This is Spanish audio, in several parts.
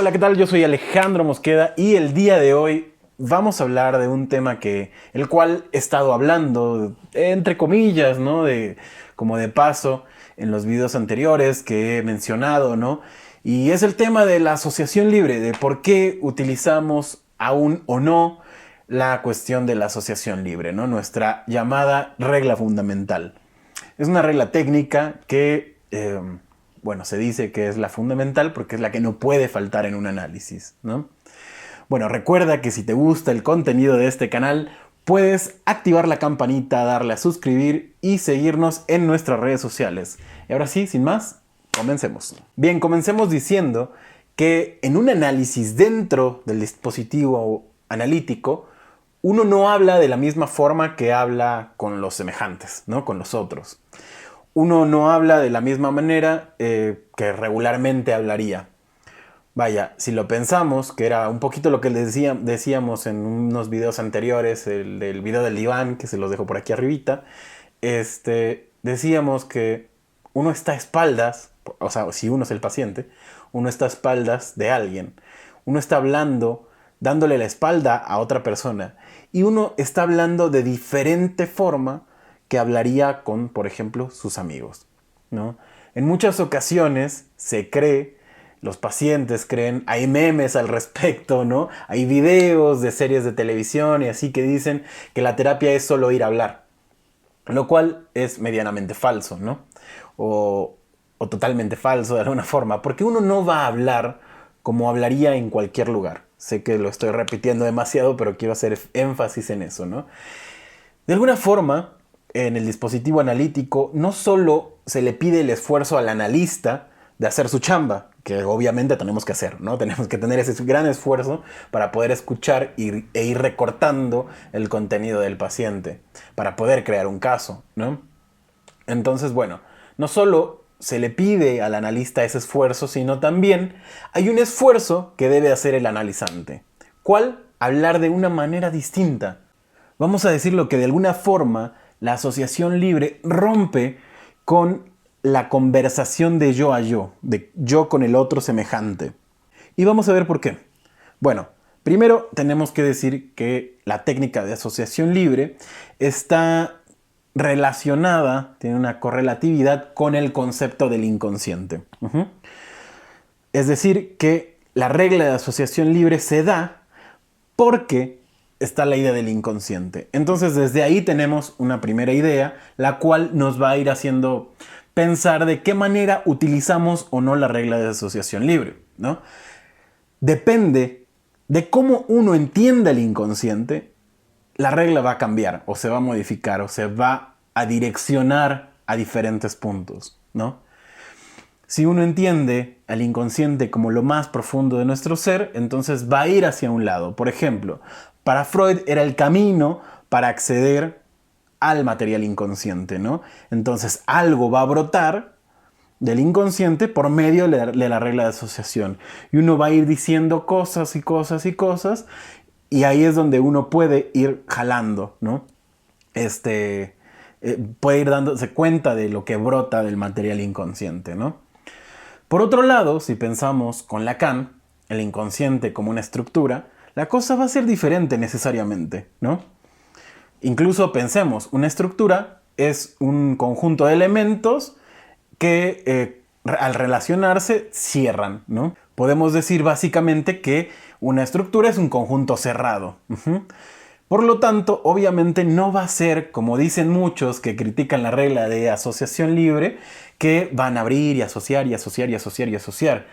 Hola, ¿qué tal? Yo soy Alejandro Mosqueda y el día de hoy vamos a hablar de un tema el cual he estado hablando, entre comillas, ¿no? Como de paso en los videos anteriores que he mencionado, ¿no? Y es el tema de la asociación libre, de por qué utilizamos aún o no la cuestión de la asociación libre, ¿no? Nuestra llamada regla fundamental. Es una regla técnica que, bueno, se dice que es la fundamental porque es la que no puede faltar en un análisis, ¿no? Bueno, recuerda que si te gusta el contenido de este canal, puedes activar la campanita, darle a suscribir y seguirnos en nuestras redes sociales. Y ahora sí, sin más, comencemos. Bien, comencemos diciendo que en un análisis dentro del dispositivo analítico, uno no habla de la misma forma que habla con los semejantes, ¿no? Con los otros. Uno no habla de la misma manera que regularmente hablaría. Vaya, si lo pensamos, que era un poquito lo que decíamos en unos videos anteriores, el del video del diván, que se los dejo por aquí arribita, decíamos que uno está a espaldas, o sea, si uno es el paciente, uno está a espaldas de alguien. Uno está hablando, dándole la espalda a otra persona. Y uno está hablando de diferente forma que hablaría con, por ejemplo, sus amigos, ¿no? En muchas ocasiones se cree, los pacientes creen, hay memes al respecto, ¿no? Hay videos de series de televisión y así que dicen que la terapia es solo ir a hablar, lo cual es medianamente falso, ¿no? O totalmente falso de alguna forma, porque uno no va a hablar como hablaría en cualquier lugar. Sé que lo estoy repitiendo demasiado, pero quiero hacer énfasis en eso, ¿no? De alguna forma, en el dispositivo analítico, no solo se le pide el esfuerzo al analista de hacer su chamba, que obviamente tenemos que hacer, ¿no? Tenemos que tener ese gran esfuerzo para poder escuchar e ir recortando el contenido del paciente, para poder crear un caso, ¿no? Entonces, bueno, no solo se le pide al analista ese esfuerzo, sino también hay un esfuerzo que debe hacer el analizante. ¿Cuál? Hablar de una manera distinta. Vamos a decirlo que de alguna forma la asociación libre rompe con la conversación de yo a yo, de yo con el otro semejante. Y vamos a ver por qué. Bueno, primero tenemos que decir que la técnica de asociación libre está relacionada, tiene una correlatividad con el concepto del inconsciente. Es decir, que la regla de asociación libre se da porque está la idea del inconsciente. Entonces, desde ahí tenemos una primera idea, la cual nos va a ir haciendo pensar de qué manera utilizamos o no la regla de asociación libre, ¿no? Depende de cómo uno entienda el inconsciente, la regla va a cambiar, o se va a modificar, o se va a direccionar a diferentes puntos, ¿no? Si uno entiende al inconsciente como lo más profundo de nuestro ser, entonces va a ir hacia un lado. Por ejemplo, para Freud era el camino para acceder al material inconsciente, ¿no? Entonces algo va a brotar del inconsciente por medio de la regla de asociación. Y uno va a ir diciendo cosas y cosas y cosas, y ahí es donde uno puede ir jalando, ¿no? Puede ir dándose cuenta de lo que brota del material inconsciente, ¿no? Por otro lado, si pensamos con Lacan, el inconsciente como una estructura, la cosa va a ser diferente necesariamente, ¿no? Incluso pensemos, una estructura es un conjunto de elementos que al relacionarse cierran, ¿no? Podemos decir básicamente que una estructura es un conjunto cerrado. Por lo tanto, obviamente no va a ser, como dicen muchos que critican la regla de asociación libre, que van a abrir y asociar y asociar y asociar y asociar.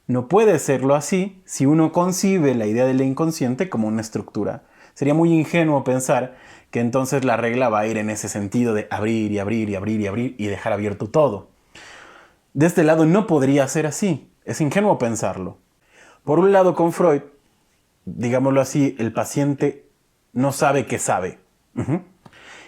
No puede serlo así si uno concibe la idea del inconsciente como una estructura. Sería muy ingenuo pensar que entonces la regla va a ir en ese sentido de abrir y abrir y abrir y abrir y dejar abierto todo. De este lado no podría ser así. Es ingenuo pensarlo. Por un lado, con Freud, digámoslo así, el paciente no sabe que sabe.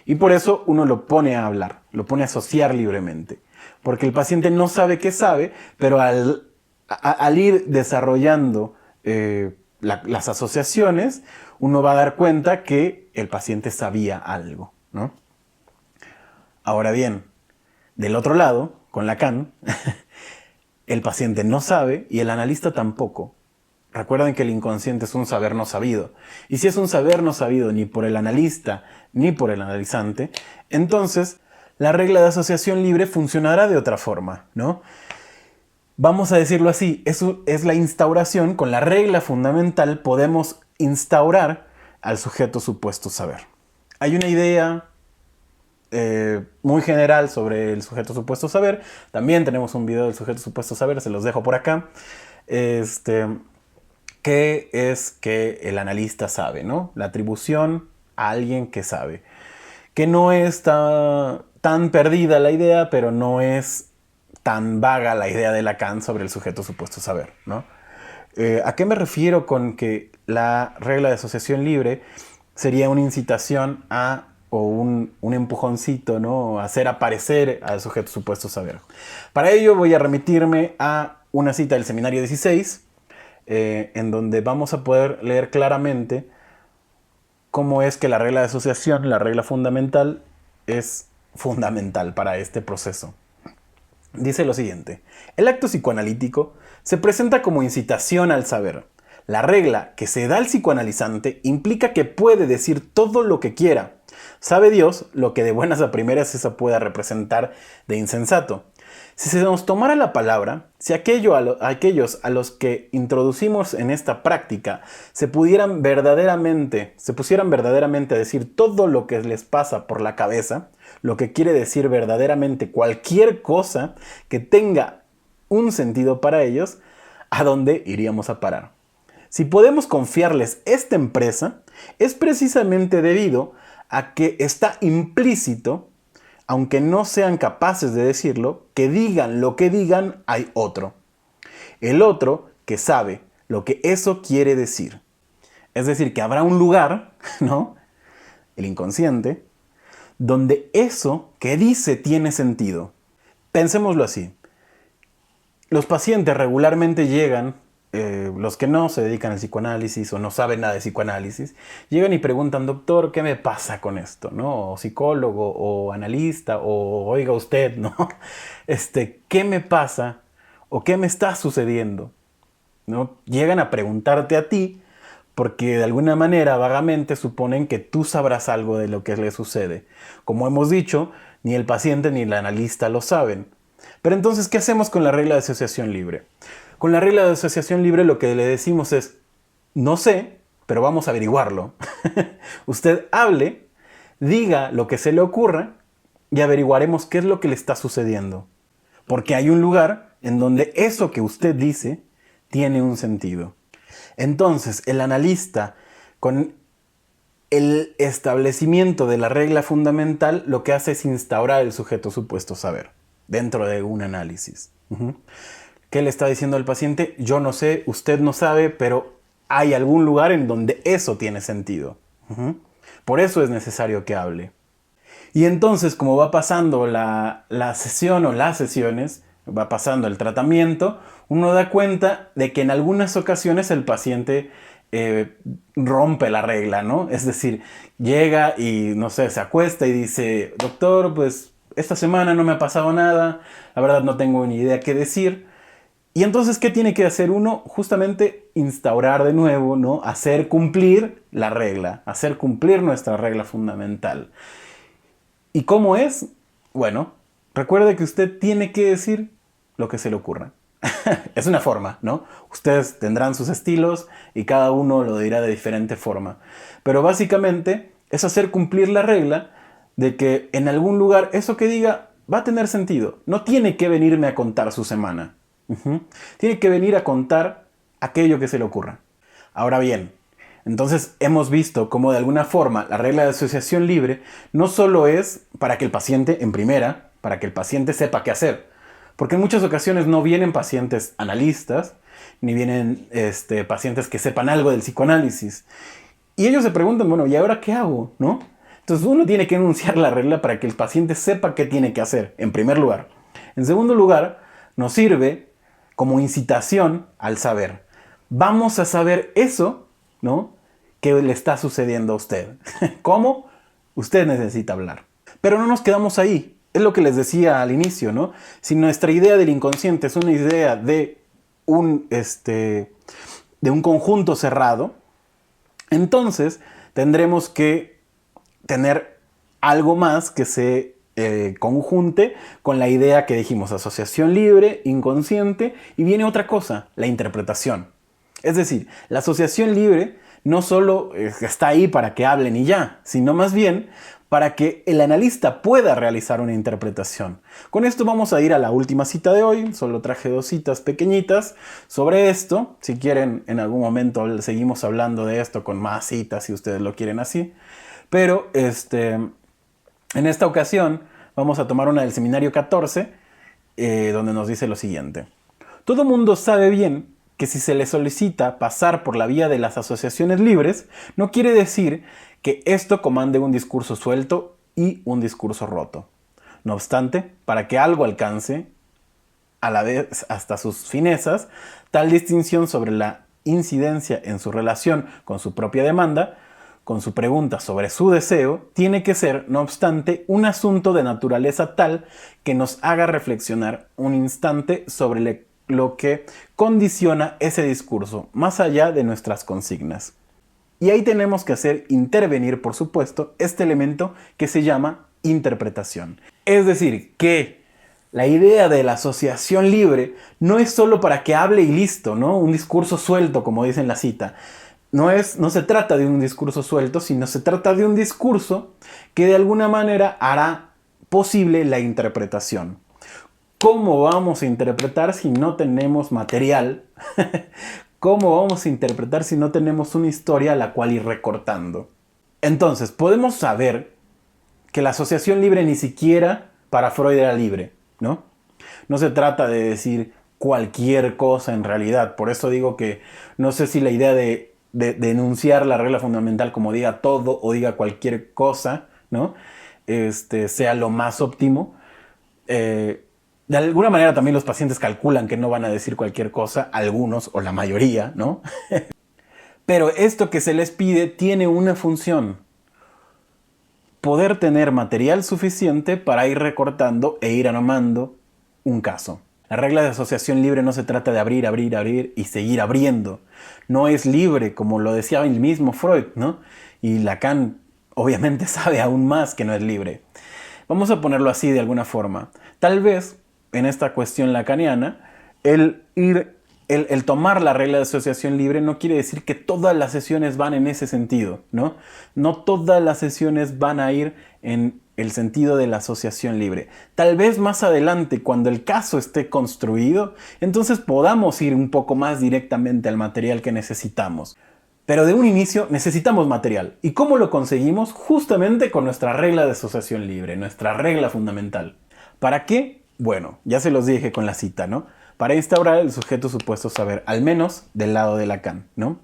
Y por eso uno lo pone a hablar, lo pone a asociar libremente. Porque el paciente no sabe que sabe, pero al ir desarrollando las asociaciones, uno va a dar cuenta que el paciente sabía algo, ¿no? Ahora bien, del otro lado, con Lacan, el paciente no sabe y el analista tampoco. Recuerden que el inconsciente es un saber no sabido. Y si es un saber no sabido ni por el analista ni por el analizante, entonces la regla de asociación libre funcionará de otra forma, ¿no? Vamos a decirlo así, eso es la instauración. Con la regla fundamental podemos instaurar al sujeto supuesto saber. Hay una idea muy general sobre el sujeto supuesto saber. También tenemos un video del sujeto supuesto saber, se los dejo por acá. Que es que el analista sabe, ¿no? La atribución a alguien que sabe. Que no es tan perdida la idea, pero no es tan vaga la idea de Lacan sobre el sujeto supuesto saber, ¿no? ¿A qué me refiero con que la regla de asociación libre sería una incitación a, o un empujoncito, ¿no? A hacer aparecer al sujeto supuesto saber? Para ello voy a remitirme a una cita del seminario 16, en donde vamos a poder leer claramente cómo es que la regla de asociación, la regla fundamental, es fundamental para este proceso. Dice lo siguiente: el acto psicoanalítico se presenta como incitación al saber. La regla que se da al psicoanalizante implica que puede decir todo lo que quiera. Sabe Dios lo que de buenas a primeras esa pueda representar de insensato. Si se nos tomara la palabra, si aquellos a los que introducimos en esta práctica se pusieran verdaderamente a decir todo lo que les pasa por la cabeza, lo que quiere decir verdaderamente cualquier cosa que tenga un sentido para ellos, ¿a dónde iríamos a parar? Si podemos confiarles esta empresa, es precisamente debido a que está implícito, aunque no sean capaces de decirlo, que digan lo que digan, hay otro. El otro que sabe lo que eso quiere decir. Es decir, que habrá un lugar, ¿no? El inconsciente, donde eso que dice tiene sentido. Pensémoslo así. Los pacientes regularmente llegan, los que no se dedican al psicoanálisis o no saben nada de psicoanálisis, llegan y preguntan: doctor, ¿qué me pasa con esto? ¿No? O psicólogo, o analista, o oiga usted, ¿no? ¿Qué me pasa? ¿O qué me está sucediendo? ¿No? Llegan a preguntarte a ti porque de alguna manera vagamente suponen que tú sabrás algo de lo que le sucede. Como hemos dicho, ni el paciente ni el analista lo saben. Pero entonces, ¿qué hacemos con la regla de asociación libre? Con la regla de asociación libre lo que le decimos es: no sé, pero vamos a averiguarlo. Usted hable, diga lo que se le ocurra y averiguaremos qué es lo que le está sucediendo. Porque hay un lugar en donde eso que usted dice tiene un sentido. Entonces, el analista, con el establecimiento de la regla fundamental, lo que hace es instaurar el sujeto supuesto saber dentro de un análisis. ¿Qué le está diciendo al paciente? Yo no sé, usted no sabe, pero hay algún lugar en donde eso tiene sentido. Por eso es necesario que hable. Y entonces, como va pasando la sesión o las sesiones, va pasando el tratamiento, uno da cuenta de que en algunas ocasiones el paciente rompe la regla, ¿no? Es decir, llega y, no sé, se acuesta y dice: doctor, pues esta semana no me ha pasado nada, la verdad no tengo ni idea qué decir. Y entonces, ¿qué tiene que hacer uno? Justamente instaurar de nuevo, ¿no? Hacer cumplir la regla, hacer cumplir nuestra regla fundamental. ¿Y cómo es? Bueno, recuerde que usted tiene que decir lo que se le ocurra. Es una forma, ¿no? Ustedes tendrán sus estilos y cada uno lo dirá de diferente forma. Pero básicamente es hacer cumplir la regla de que en algún lugar eso que diga va a tener sentido. No tiene que venirme a contar su semana. Tiene que venir a contar aquello que se le ocurra. Ahora bien, entonces hemos visto cómo de alguna forma la regla de asociación libre no solo es para que el paciente, en primera, para que el paciente sepa qué hacer. Porque en muchas ocasiones no vienen pacientes analistas, ni vienen pacientes que sepan algo del psicoanálisis. Y ellos se preguntan: bueno, ¿y ahora qué hago? ¿No? Entonces uno tiene que enunciar la regla para que el paciente sepa qué tiene que hacer, en primer lugar. En segundo lugar, nos sirve como incitación al saber. Vamos a saber eso, ¿no?, que le está sucediendo a usted. ¿Cómo? Usted necesita hablar. Pero no nos quedamos ahí. Es lo que les decía al inicio, ¿no? Si nuestra idea del inconsciente es una idea de de un conjunto cerrado, entonces tendremos que tener algo más que se conjunte con la idea que dijimos, asociación libre, inconsciente, y viene otra cosa, la interpretación. Es decir, la asociación libre no solo está ahí para que hablen y ya, sino más bien para que el analista pueda realizar una interpretación. Con esto vamos a ir a la última cita de hoy. Solo traje 2 citas pequeñitas sobre esto. Si quieren, en algún momento seguimos hablando de esto con más citas, si ustedes lo quieren así. Pero en esta ocasión vamos a tomar una del seminario 14, donde nos dice lo siguiente. Todo mundo sabe bien que si se le solicita pasar por la vía de las asociaciones libres, no quiere decir que esto comande un discurso suelto y un discurso roto. No obstante, para que algo alcance, a la vez hasta sus finezas, tal distinción sobre la incidencia en su relación con su propia demanda, con su pregunta sobre su deseo, tiene que ser, no obstante, un asunto de naturaleza tal que nos haga reflexionar un instante sobre lo que condiciona ese discurso, más allá de nuestras consignas. Y ahí tenemos que hacer intervenir, por supuesto, este elemento que se llama interpretación. Es decir, que la idea de la asociación libre no es solo para que hable y listo, ¿no? Un discurso suelto, como dice en la cita. No se trata de un discurso suelto, sino se trata de un discurso que de alguna manera hará posible la interpretación. ¿Cómo vamos a interpretar si no tenemos material? ¿Cómo vamos a interpretar si no tenemos una historia a la cual ir recortando? Entonces, podemos saber que la asociación libre ni siquiera para Freud era libre, ¿no? No se trata de decir cualquier cosa en realidad. Por eso digo que no sé si la idea de enunciar la regla fundamental como diga todo o diga cualquier cosa, ¿no? Sea lo más óptimo. De alguna manera también los pacientes calculan que no van a decir cualquier cosa, algunos o la mayoría, ¿no? Pero esto que se les pide tiene una función: poder tener material suficiente para ir recortando e ir armando un caso. La regla de asociación libre no se trata de abrir, abrir, abrir y seguir abriendo. No es libre, como lo decía el mismo Freud, ¿no? Y Lacan obviamente sabe aún más que no es libre. Vamos a ponerlo así de alguna forma. Tal vez en esta cuestión lacaniana, el tomar la regla de asociación libre no quiere decir que todas las sesiones van en ese sentido, ¿no? No todas las sesiones van a ir en el sentido de la asociación libre. Tal vez más adelante, cuando el caso esté construido, entonces podamos ir un poco más directamente al material que necesitamos. Pero de un inicio necesitamos material. ¿Y cómo lo conseguimos? Justamente con nuestra regla de asociación libre, nuestra regla fundamental. ¿Para qué? Bueno, ya se los dije con la cita, ¿no? Para instaurar el sujeto supuesto saber, al menos del lado de Lacan, ¿no?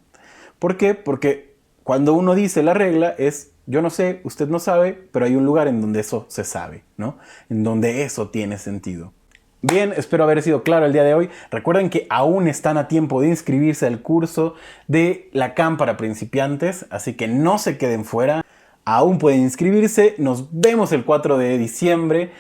¿Por qué? Porque cuando uno dice la regla es, yo no sé, usted no sabe, pero hay un lugar en donde eso se sabe, ¿no? En donde eso tiene sentido. Bien, espero haber sido claro el día de hoy. Recuerden que aún están a tiempo de inscribirse al curso de Lacan para principiantes, así que no se queden fuera. Aún pueden inscribirse. Nos vemos el 4 de diciembre.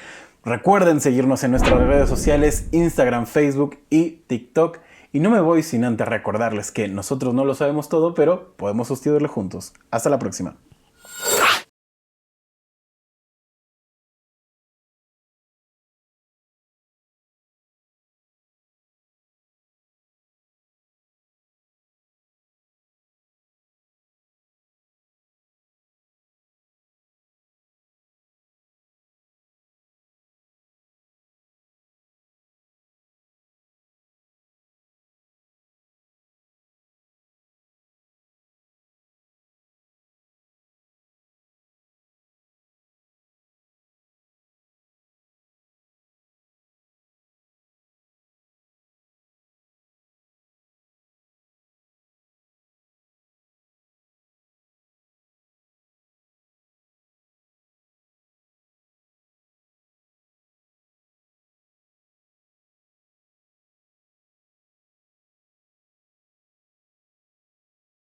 Recuerden seguirnos en nuestras redes sociales, Instagram, Facebook y TikTok. Y no me voy sin antes recordarles que nosotros no lo sabemos todo, pero podemos sustituirlo juntos. Hasta la próxima.